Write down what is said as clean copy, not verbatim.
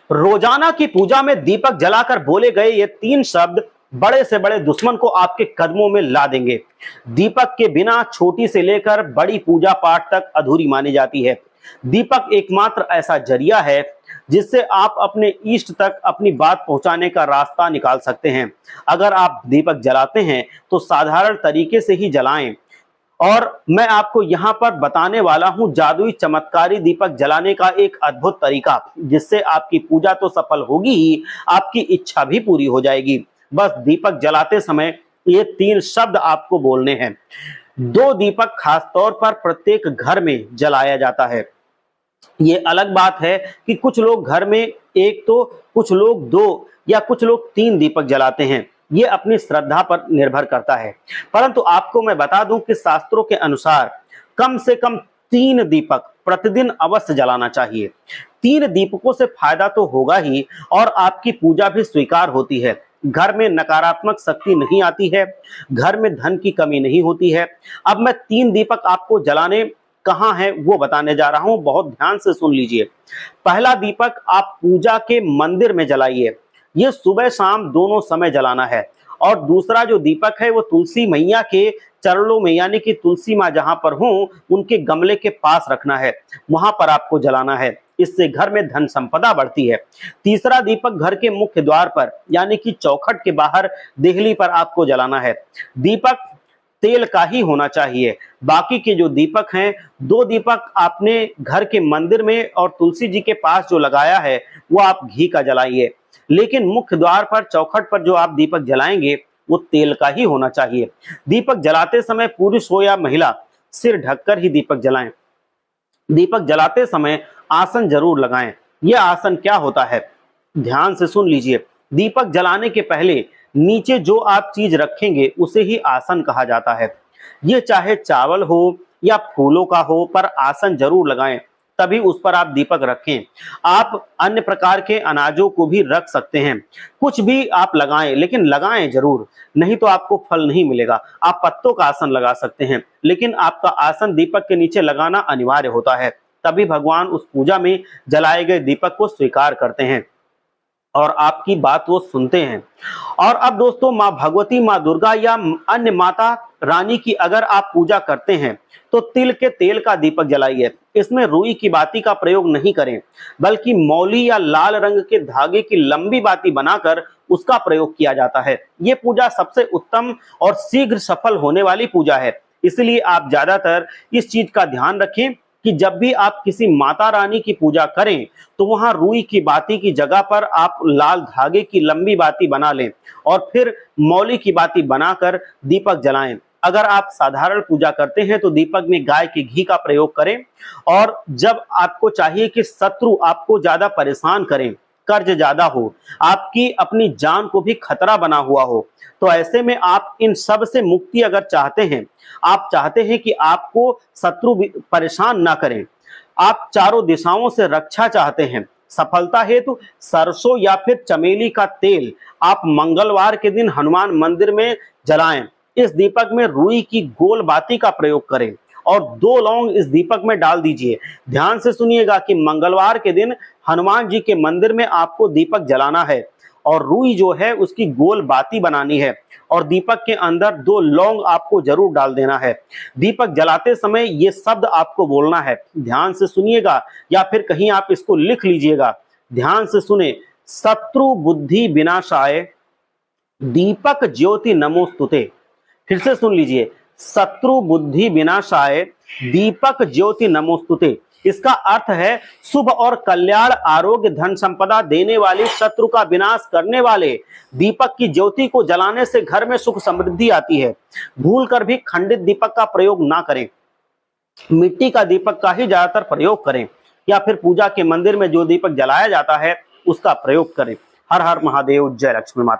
रोजाना की पूजा में दीपक जलाकर बोले गए ये तीन शब्द बड़े से बड़े दुश्मन को आपके कदमों में ला देंगे। दीपक के बिना छोटी से लेकर बड़ी पूजा पाठ तक अधूरी मानी जाती है। दीपक एकमात्र ऐसा जरिया है जिससे आप अपने इष्ट तक अपनी बात पहुंचाने का रास्ता निकाल सकते हैं। अगर आप दीपक जलाते हैं तो साधारण तरीके से ही जलाएं। और मैं आपको यहां पर बताने वाला हूं जादुई चमत्कारी दीपक जलाने का एक अद्भुत तरीका, जिससे आपकी पूजा तो सफल होगी ही, आपकी इच्छा भी पूरी हो जाएगी। बस दीपक जलाते समय ये तीन शब्द आपको बोलने हैं। दो दीपक खासतौर पर प्रत्येक घर में जलाया जाता है। ये अलग बात है कि कुछ लोग घर में एक तो कुछ लोग दो या कुछ लोग तीन दीपक जलाते हैं। ये अपनी श्रद्धा पर निर्भर करता है। परंतु आपको मैं बता दूं कि शास्त्रों के अनुसार कम से कम तीन दीपक प्रतिदिन अवश्य जलाना चाहिए। तीन दीपकों से फायदा तो होगा ही और आपकी पूजा भी स्वीकार होती है। घर में नकारात्मक शक्ति नहीं आती है, घर में धन की कमी नहीं होती है। अब मैं तीन दीपक आपको जलाने कहाँ है वो बताने जा रहा हूं, बहुत ध्यान से सुन लीजिए। पहला दीपक आप पूजा के मंदिर में जलाइए, ये सुबह शाम दोनों समय जलाना है। और दूसरा जो दीपक है वो तुलसी मैया के चरणों में, यानी कि तुलसी माँ जहां पर हो उनके गमले के पास रखना है, वहां पर आपको जलाना है। इससे घर में धन संपदा बढ़ती है। तीसरा दीपक घर के मुख्य द्वार पर, यानी कि चौखट के बाहर देहली पर आपको जलाना है। दीपक तेल का ही होना चाहिए। बाकी के जो दीपक हैं, दो दीपक आपने घर के मंदिर में और तुलसी जी के पास जो लगाया है वो आप घी का जलाइए। लेकिन मुख्य द्वार पर चौखट पर जो आप दीपक जलाएंगे वो तेल का ही होना चाहिए। दीपक जलाते समय पुरुष हो या महिला सिर ढककर ही दीपक जलाएं। दीपक जलाते समय आसन जरूर लगाएं। यह आसन क्या होता है, ध्यान से सुन लीजिए। दीपक जलाने के पहले नीचे जो आप चीज रखेंगे उसे ही आसन कहा जाता है। ये चाहे चावल हो या फूलों का हो, पर आसन जरूर लगाएं, तभी उस पर आप दीपक रखें। आप अन्य प्रकार के अनाजों को भी रख सकते हैं, कुछ भी आप लगाएं, लेकिन लगाएं जरूर, नहीं तो आपको फल नहीं मिलेगा। आप पत्तों का आसन लगा सकते हैं, लेकिन आपका आसन दीपक के नीचे लगाना अनिवार्य होता है, तभी भगवान उस पूजा में जलाए गए दीपक को स्वीकार करते हैं और आपकी बात वो सुनते हैं। और अब दोस्तों, माँ भगवती, माँ दुर्गा या अन्य माता रानी की अगर आप पूजा करते हैं तो तिल के तेल का दीपक जलाइए। इसमें रुई की बाती का प्रयोग नहीं करें, बल्कि मौली या लाल रंग के धागे की लंबी बाती बनाकर उसका प्रयोग किया जाता है। ये पूजा सबसे उत्तम और शीघ्र सफल होने वाली पूजा है। इसलिए आप ज्यादातर इस चीज का ध्यान रखें कि जब भी आप किसी माता रानी की पूजा करें तो वहां रुई की बाती की जगह पर आप लाल धागे की लंबी बाती बना लें और फिर मौली की बाती बनाकर दीपक जलाएं। अगर आप साधारण पूजा करते हैं तो दीपक में गाय के घी का प्रयोग करें। और जब आपको चाहिए कि शत्रु आपको ज्यादा परेशान करें, कर्ज ज्यादा हो, आपकी अपनी जान को भी खतरा बना हुआ हो, तो ऐसे में आप इन सब से मुक्ति अगर चाहते हैं, आप चाहते हैं कि आपको शत्रु परेशान ना करें, आप चारों दिशाओं से रक्षा चाहते हैं, सफलता हेतु सरसों या फिर चमेली का तेल आप मंगलवार के दिन हनुमान मंदिर में जलाएं। इस दीपक में रुई की गोल बाती का प्रयोग करें और 2 लौंग इस दीपक में डाल दीजिए। ध्यान से सुनिएगा कि मंगलवार के दिन हनुमान जी के मंदिर में आपको दीपक जलाना है और रुई जो है उसकी गोल बाती बनानी है और दीपक के अंदर 2 लौंग आपको जरूर डाल देना है। दीपक जलाते समय ये शब्द आपको बोलना है, ध्यान से सुनिएगा, या फिर कहीं आप इसको लिख लीजिएगा। ध्यान से सुने, शत्रु बुद्धि विनाशाय दीपक ज्योति नमोस्तुते। फिर से सुन लीजिए, शत्रु बुद्धि विनाशाय दीपक ज्योति नमोस्तुते। इसका अर्थ है शुभ और कल्याण, आरोग्य, धन संपदा देने वाले, शत्रु का विनाश करने वाले दीपक की ज्योति को जलाने से घर में सुख समृद्धि आती है। भूलकर भी खंडित दीपक का प्रयोग ना करें, मिट्टी का दीपक का ही ज्यादातर प्रयोग करें, या फिर पूजा के मंदिर में जो दीपक जलाया जाता है उसका प्रयोग करें। हर हर महादेव, जय लक्ष्मी माता।